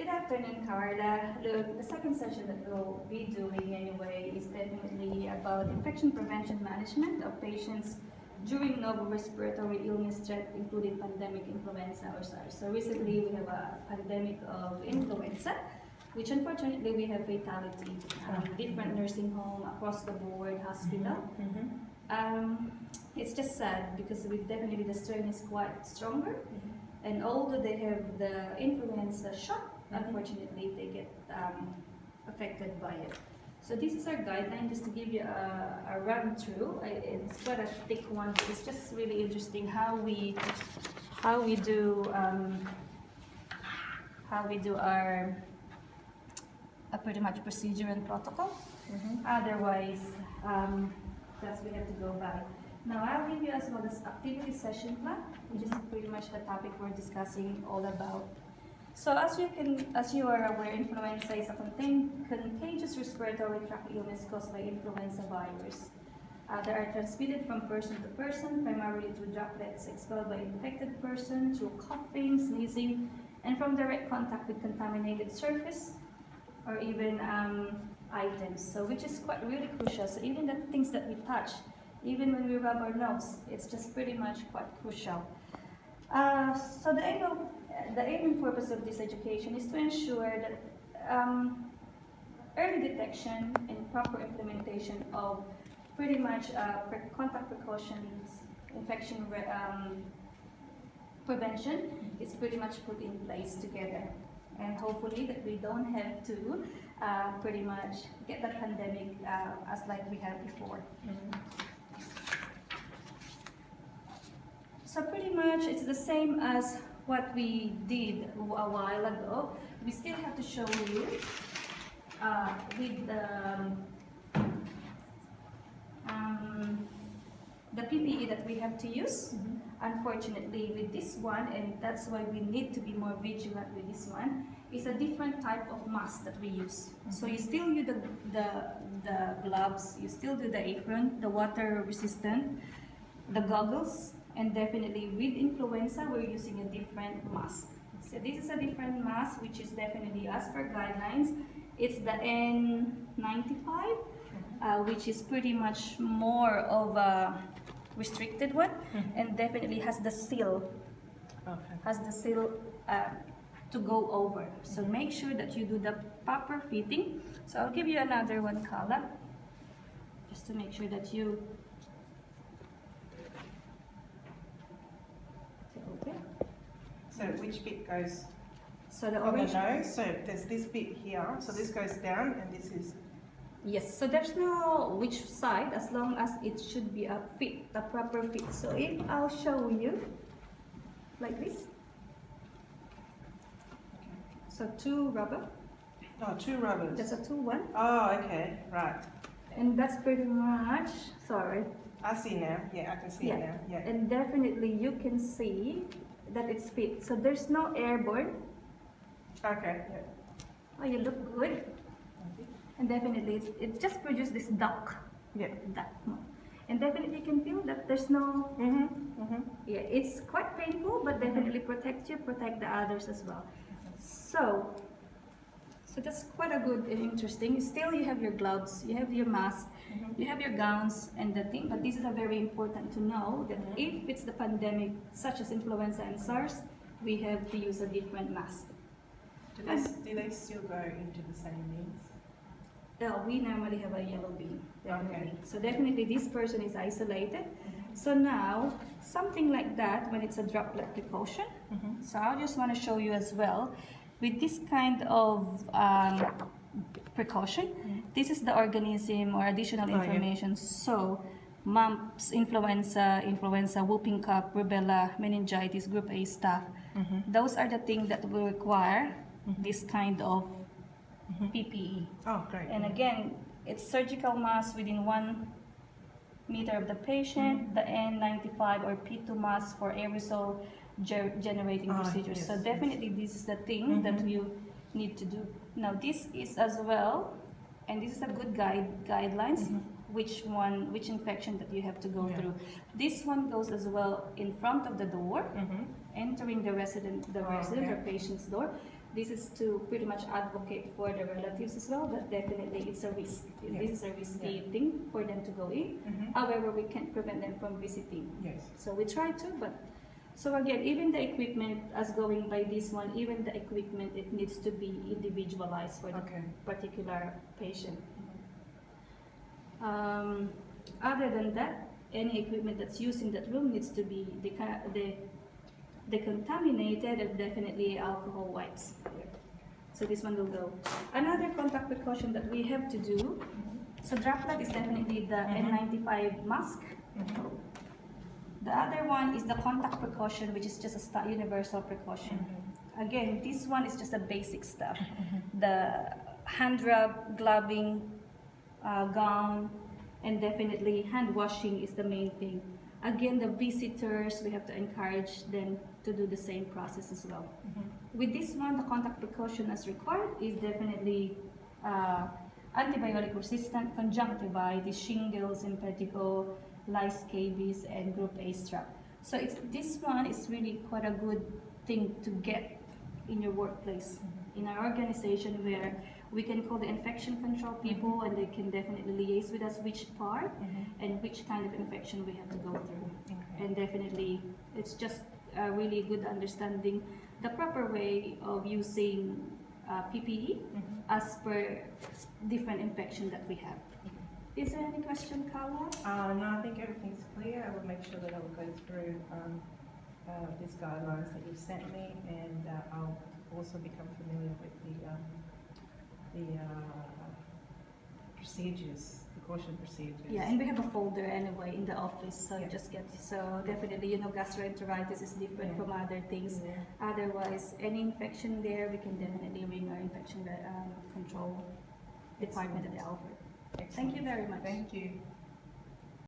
afternoon, Carla. Look, the second session that we'll be doing anyway is definitely about infection prevention management of patients during novel respiratory illness threat, including pandemic influenza or SARS. So recently we have a pandemic of influenza, which unfortunately we have fatality. Different nursing home across the board, hospital. It's just sad because definitely the strain is quite stronger. And although they have the influenza shot, unfortunately they get affected by it. So this is our guideline, just to give you a run through. It's quite a thick one, but it's just really interesting how we do our pretty much procedure and protocol. Otherwise, that's we have to go by. Now I'll give you as well this activity session plan, which is pretty much the topic we're discussing all about. So as you are aware, influenza is a contagious respiratory tract illness caused by influenza virus. They are transmitted from person to person, primarily through droplets expelled by infected person, through coughing, sneezing, and from direct contact with contaminated surface or even items. So which is quite really crucial. So even the things that we touch, even when we rub our nose, it's just pretty much quite crucial. So the aim and purpose of this education is to ensure that early detection and proper implementation of pretty much contact precautions, infection prevention is pretty much put in place together. And hopefully that we don't have to pretty much get the pandemic as like we had before. So pretty much it's the same as what we did a while ago. We still have to show you with the PPE that we have to use. Unfortunately with this one, and that's why we need to be more vigilant with this one, is a different type of mask that we use. So you still use the gloves, you still do the apron, the water resistant, the goggles, and definitely with influenza we're using a different mask. So this is a different mask, which is definitely as per guidelines. It's the N95, which is pretty much more of a restricted one, and definitely has the seal. Has the seal to go over. So make sure that you do the proper fitting. So I'll give you another one, Carla, just to make sure that you. Okay. So which bit goes So the on the orange. nose? So there's this bit here. So this goes down, and this is. Yes, so there's no which side, as long as it should be a fit, a proper fit. So if I'll show you like this. So two rubber. Oh, two rubbers. That's a 2-1. Oh, okay, right. And that's pretty much, sorry. I see now. Yeah, I can see it now. Yeah. And definitely you can see that it's fit. So there's no airborne. Okay. Yeah. Oh, you look good. And definitely it just produces this duck. Yeah. Duck. And definitely you can feel that there's no. Yeah, it's quite painful, but definitely protect you, protect the others as well. So that's quite a good and interesting. Still, you have your gloves, you have your mask, you have your gowns and the thing. But this is a very important to know that if it's the pandemic, such as influenza and SARS, we have to use a different mask. Do they still go into the same means? We normally have a yellow bean, definitely. Okay. So definitely this person is isolated. So now, something like that, when it's a droplet precaution, so I just want to show you as well, with this kind of precaution, this is the organism or additional information. So, mumps, influenza, whooping cough, rubella, meningitis, group A staph, those are the things that will require this kind of PPE. Oh, great. And again, it's surgical mask within 1 meter of the patient, the N95 or P2 mask for aerosol generating procedures. Yes, So definitely this is the thing that you need to do. Now this is as well, and this is a good guidelines, which infection that you have to go through. This one goes as well in front of the door, entering the resident or patient's door. This is to pretty much advocate for the relatives as well, but definitely it's a risk. Yeah. This is a risky thing for them to go in. However, we can't prevent them from visiting. Yes. So we try to, but so again, even the equipment, as going by this one, even the equipment, it needs to be individualized for the Okay. particular patient. Other than that, any equipment that's used in that room needs to be decontaminated and definitely alcohol wipes. So this one will go. Another contact precaution that we have to do, so droplet is definitely the N95 mask. The other one is the contact precaution, which is just a universal precaution. Again, this one is just the basic stuff. The hand rub, gloving, gown, and definitely hand washing is the main thing. Again, the visitors, we have to encourage them to do the same process as well. With this one, the contact precaution as required is definitely antibiotic resistant conjunctivitis, shingles, impetigo, lice scabies, and group A strep. So this one is really quite a good thing to get in your workplace, in our organization, where we can call the infection control people and they can definitely liaise with us which part and which kind of infection we have to go through. And definitely it's just a really good understanding the proper way of using PPE as per different infection that we have. Is there any question, Carla? No, I think everything's clear. I will make sure that I will go through these guidelines that you've sent me, and I'll also become familiar with the procedures, precaution procedures. Yeah, and we have a folder anyway in the office, so Yeah. just get, so definitely, gastroenteritis is different from other things. Yeah. Otherwise, any infection there, we can definitely ring our infection control department at the Alfred. Thank you very much. Thank you.